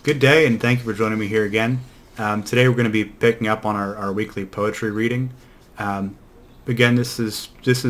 Good day, and thank you for joining me here again. Today we're going to be picking up on our weekly poetry reading. Um, Again, this is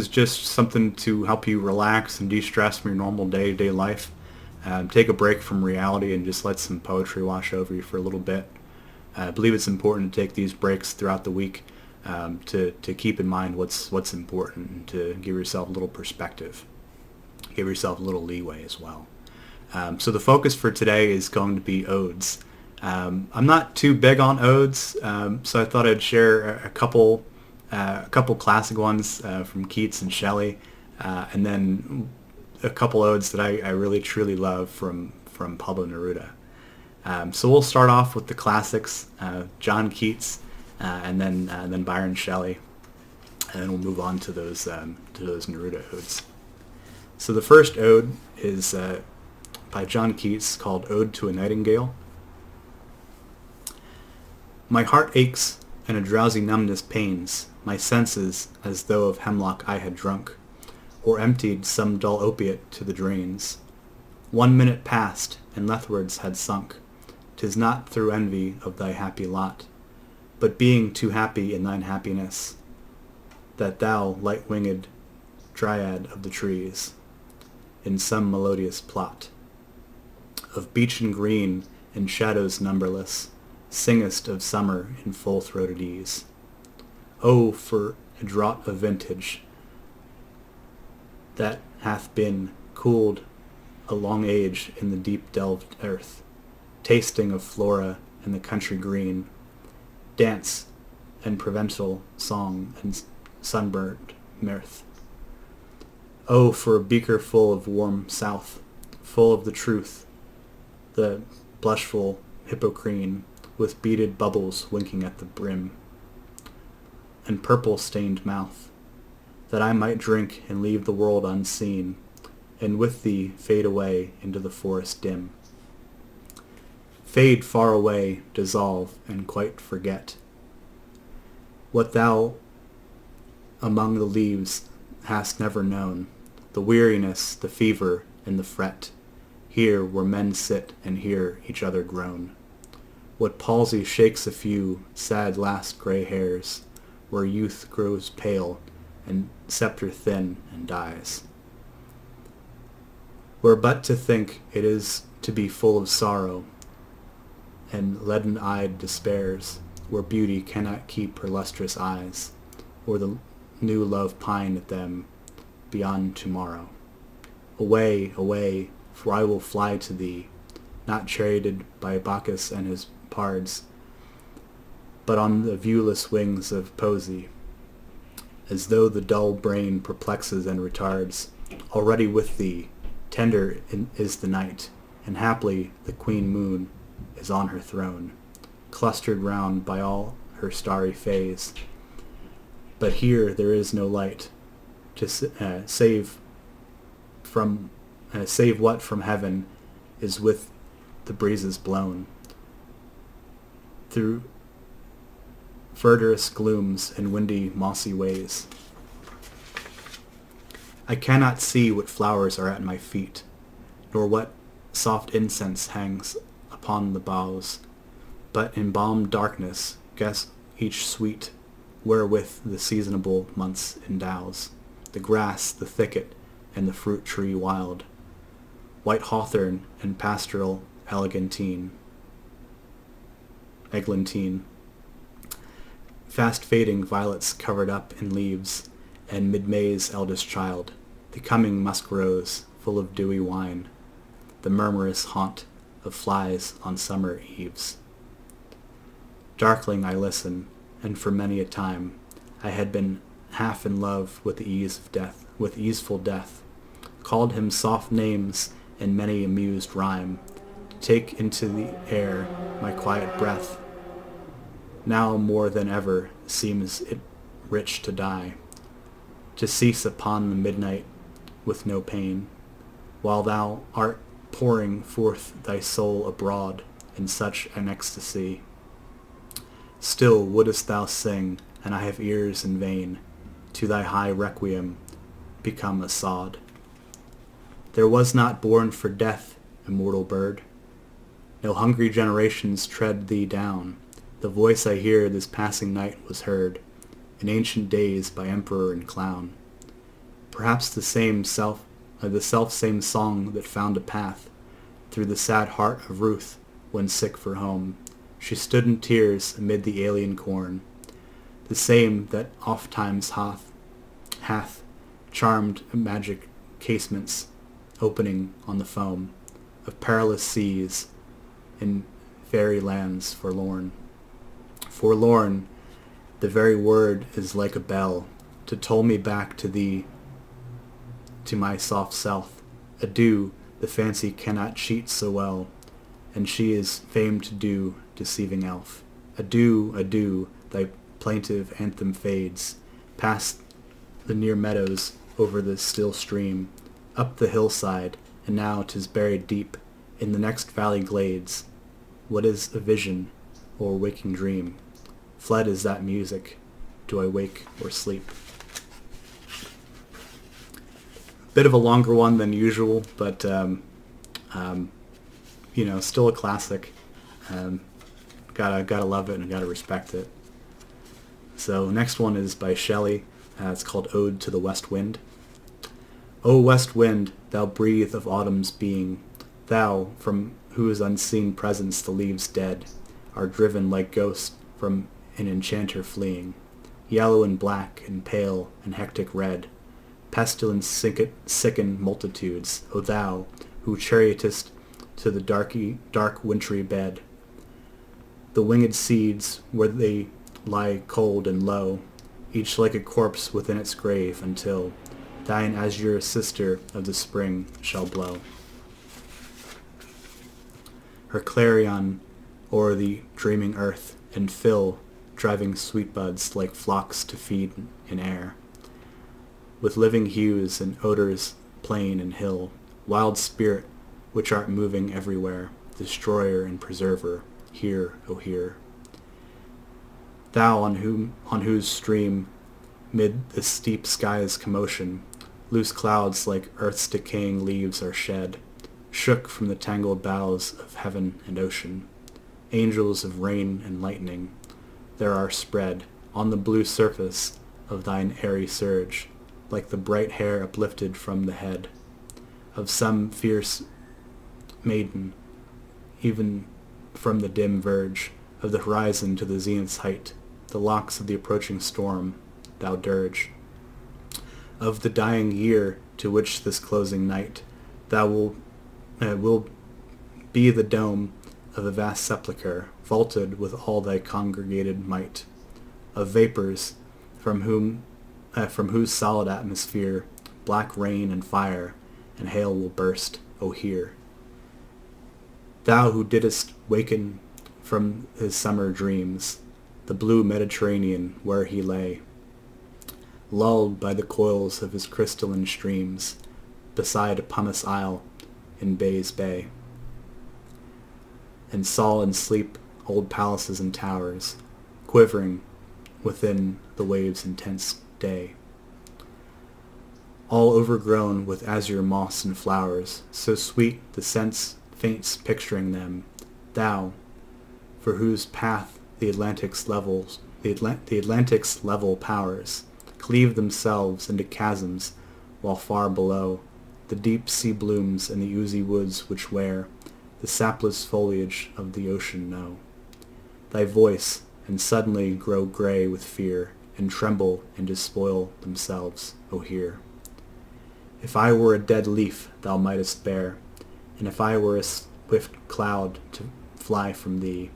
just something to help you relax and de-stress from your normal day-to-day life. Take a break from reality and just let some poetry wash over you for a little bit. I believe it's important to take these breaks throughout the week to keep in mind what's important and to give yourself a little perspective, give yourself a little leeway as well. So the focus for today is going to be odes. I'm not too big on odes, so I thought I'd share a couple classic ones from Keats and Shelley, and then a couple odes that I really truly love from Pablo Neruda. So we'll start off with the classics, John Keats, and then Byron Shelley, and then we'll move on to those Neruda odes. So the first ode is by John Keats, called Ode to a Nightingale. My heart aches, and a drowsy numbness pains my senses, as though of hemlock I had drunk, or emptied some dull opiate to the drains. 1 minute passed, and leftwards had sunk. 'Tis not through envy of thy happy lot, but being too happy in thine happiness, that thou, light-winged dryad of the trees, in some melodious plot of beechen green and shadows numberless, singest of summer in full-throated ease. Oh, for a draught of vintage that hath been cooled a long age in the deep-delved earth, tasting of flora and the country green, dance and provincial song and sunburnt mirth. Oh, for a beaker full of warm south, full of the truth, the blushful hippocrene, with beaded bubbles winking at the brim, and purple-stained mouth, that I might drink and leave the world unseen, and with thee fade away into the forest dim. Fade far away, dissolve, and quite forget what thou among the leaves hast never known, the weariness, the fever, and the fret, here where men sit and hear each other groan. What palsy shakes a few sad last grey hairs, where youth grows pale and sceptre thin and dies. Where but to think it is to be full of sorrow, and leaden-eyed despairs, where beauty cannot keep her lustrous eyes, or the new love pine at them beyond tomorrow. Away, away, for I will fly to thee, not charioted by Bacchus and his pards, but on the viewless wings of poesy, as though the dull brain perplexes and retards. Already with thee, tender is the night, and haply the queen moon is on her throne, clustered round by all her starry fays. But here there is no light to save what from heaven is with the breezes blown through verdurous glooms and windy mossy ways. I cannot see what flowers are at my feet, nor what soft incense hangs upon the boughs, but in balmed darkness guess each sweet wherewith the seasonable months endows, the grass, the thicket, and the fruit tree wild, white hawthorn and pastoral eglantine, fast fading violets covered up in leaves, and mid-May's eldest child, the coming musk rose, full of dewy wine, the murmurous haunt of flies on summer eves. Darkling I listen, and for many a time I had been half in love with the ease of death, with easeful death, called him soft names in many amused rhyme, to take into the air my quiet breath. Now more than ever seems it rich to die, to cease upon the midnight with no pain, while thou art pouring forth thy soul abroad in such an ecstasy. Still wouldst thou sing, and I have ears in vain, to thy high requiem become a sod. There was not born for death, immortal bird, No hungry generations tread thee down. The voice I hear this passing night was heard in ancient days by emperor and clown. Perhaps the self same song that found a path through the sad heart of Ruth when sick for home. She stood in tears amid the alien corn, the same that ofttimes hath charmed magic casements opening on the foam of perilous seas in fairy lands forlorn. Forlorn, the very word is like a bell to toll me back to thee, to my soft self. Adieu, the fancy cannot cheat so well, and she is famed to do, deceiving elf. Adieu, adieu, thy plaintive anthem fades, past the near meadows, over the still stream, up the hillside, and now 'tis buried deep in the next valley glades. What is a vision or waking dream? Fled is that music. Do I wake or sleep? Bit of a longer one than usual, but still a classic. Gotta love it and gotta respect it. So next one is by Shelley. It's called Ode to the West Wind. O west wind, thou breathe of autumn's being, thou from whose unseen presence the leaves dead are driven like ghosts from an enchanter fleeing, yellow and black and pale and hectic red, pestilence sicken multitudes, O thou who chariotest to the dark wintry bed. The winged seeds where they lie cold and low, each like a corpse within its grave, until thine azure sister of the spring shall blow her clarion o'er the dreaming earth, and fill driving sweet buds like flocks to feed in air, with living hues and odors plain and hill, wild spirit which art moving everywhere, destroyer and preserver, hear, O hear. Thou on whose stream, mid the steep sky's commotion, loose clouds like earth's decaying leaves are shed, shook from the tangled boughs of heaven and ocean. Angels of rain and lightning there are spread on the blue surface of thine airy surge, like the bright hair uplifted from the head of some fierce maiden, even from the dim verge of the horizon to the zenith's height, the locks of the approaching storm, thou dirge of the dying year to which this closing night thou will be the dome of a vast sepulchre, vaulted with all thy congregated might of vapors, from whose solid atmosphere black rain and fire and hail will burst, O hear. Thou who didst waken from his summer dreams the blue Mediterranean where he lay, lulled by the coils of his crystalline streams, beside a pumice isle in Bay's Bay, and saw in sleep old palaces and towers, quivering within the waves' intense day, all overgrown with azure moss and flowers, so sweet the sense faints picturing them, thou, for whose path the Atlantic's level powers cleave themselves into chasms, while far below the deep sea blooms and the oozy woods which wear the sapless foliage of the ocean know thy voice, and suddenly grow grey with fear, and tremble and despoil themselves, O hear. If I were a dead leaf thou mightest bear, and if I were a swift cloud to fly from thee,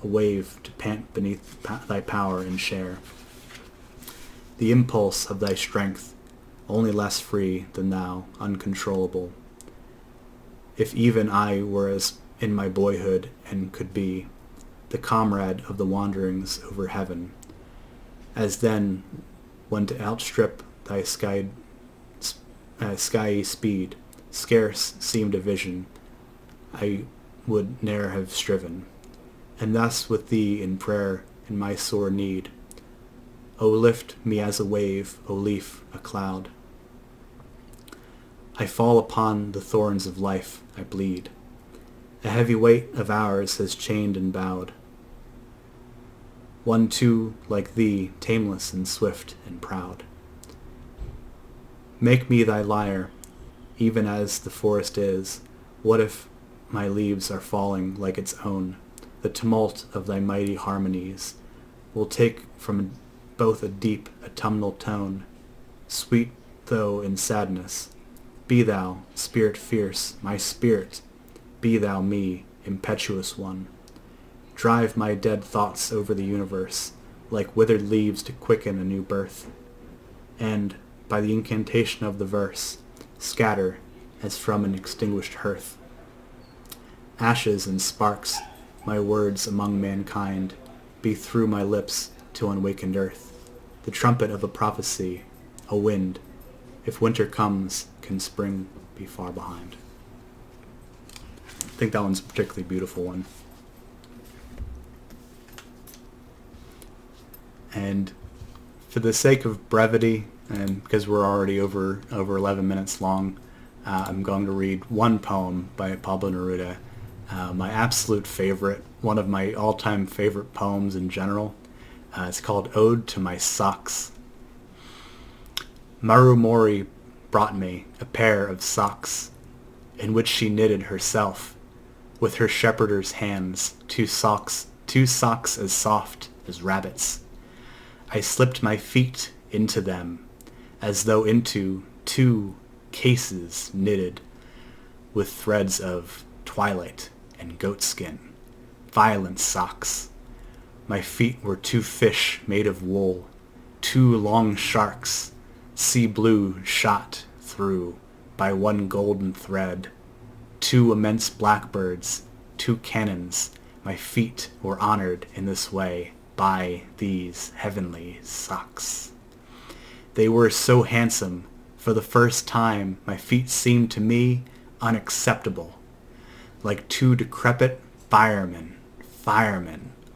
a wave to pant beneath thy power and share the impulse of thy strength, only less free than thou, uncontrollable. If even I were as in my boyhood, and could be the comrade of the wanderings over heaven, as then, when to outstrip thy skyey speed scarce seemed a vision, I would ne'er have striven. And thus with thee in prayer in my sore need, O lift me as a wave, O leaf, a cloud. I fall upon the thorns of life, I bleed. A heavy weight of ours has chained and bowed. One too like thee, tameless and swift and proud. Make me thy lyre, even as the forest is. What if my leaves are falling like its own? The tumult of thy mighty harmonies will take from both a deep autumnal tone, sweet though in sadness. Be thou, spirit fierce, my spirit, be thou me, impetuous one. Drive my dead thoughts over the universe, like withered leaves to quicken a new birth, and, by the incantation of the verse, scatter as from an extinguished hearth. Ashes and sparks, my words among mankind, be through my lips to unawakened earth. The trumpet of a prophecy, a wind, if winter comes, can spring be far behind. I think that one's a particularly beautiful one. And for the sake of brevity, and because we're already over 11 minutes long, I'm going to read one poem by Pablo Neruda, my absolute favorite, one of my all-time favorite poems in general. It's called Ode to My Socks. Marumori brought me a pair of socks, in which she knitted herself, with her shepherdess hands, two socks as soft as rabbits. I slipped my feet into them, as though into two cases knitted with threads of twilight and goatskin, violent socks. My feet were two fish made of wool, two long sharks, sea blue shot through by one golden thread, two immense blackbirds, two cannons. My feet were honored in this way by these heavenly socks. They were so handsome. For the first time, my feet seemed to me unacceptable, like two decrepit firemen,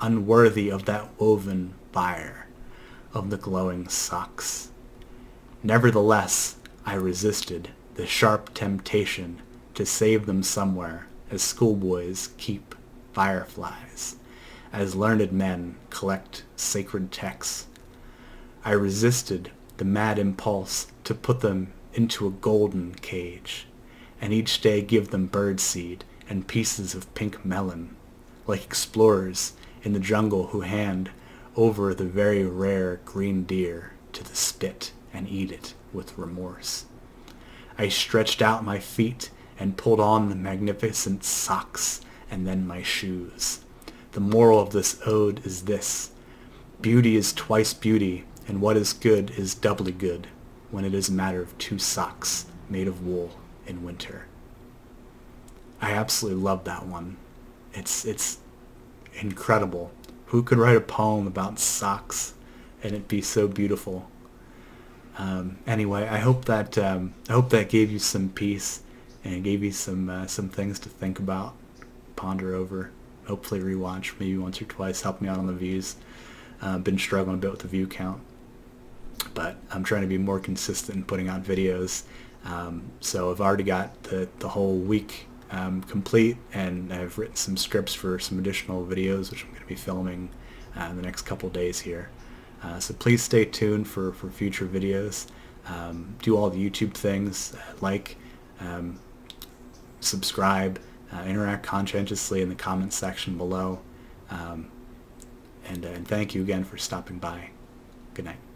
unworthy of that woven fire of the glowing socks. Nevertheless, I resisted the sharp temptation to save them somewhere, as schoolboys keep fireflies, as learned men collect sacred texts. I resisted the mad impulse to put them into a golden cage, and each day give them birdseed and pieces of pink melon, like explorers in the jungle who hand over the very rare green deer to the spit and eat it with remorse. I stretched out my feet and pulled on the magnificent socks and then my shoes. The moral of this ode is this: beauty is twice beauty, and what is good is doubly good when it is a matter of two socks made of wool in winter. I absolutely love that one. It's incredible. Who could write a poem about socks and it be so beautiful? Anyway, I hope that gave you some peace and gave you some things to think about, ponder over, hopefully rewatch maybe once or twice, help me out on the views. Been struggling a bit with the view count, but I'm trying to be more consistent in putting out videos. So I've already got the whole week complete, and I've written some scripts for some additional videos which I'm going to be filming in the next couple days here. So please stay tuned for future videos. Do all the YouTube things, subscribe, interact conscientiously in the comments section below. And thank you again for stopping by. Good night.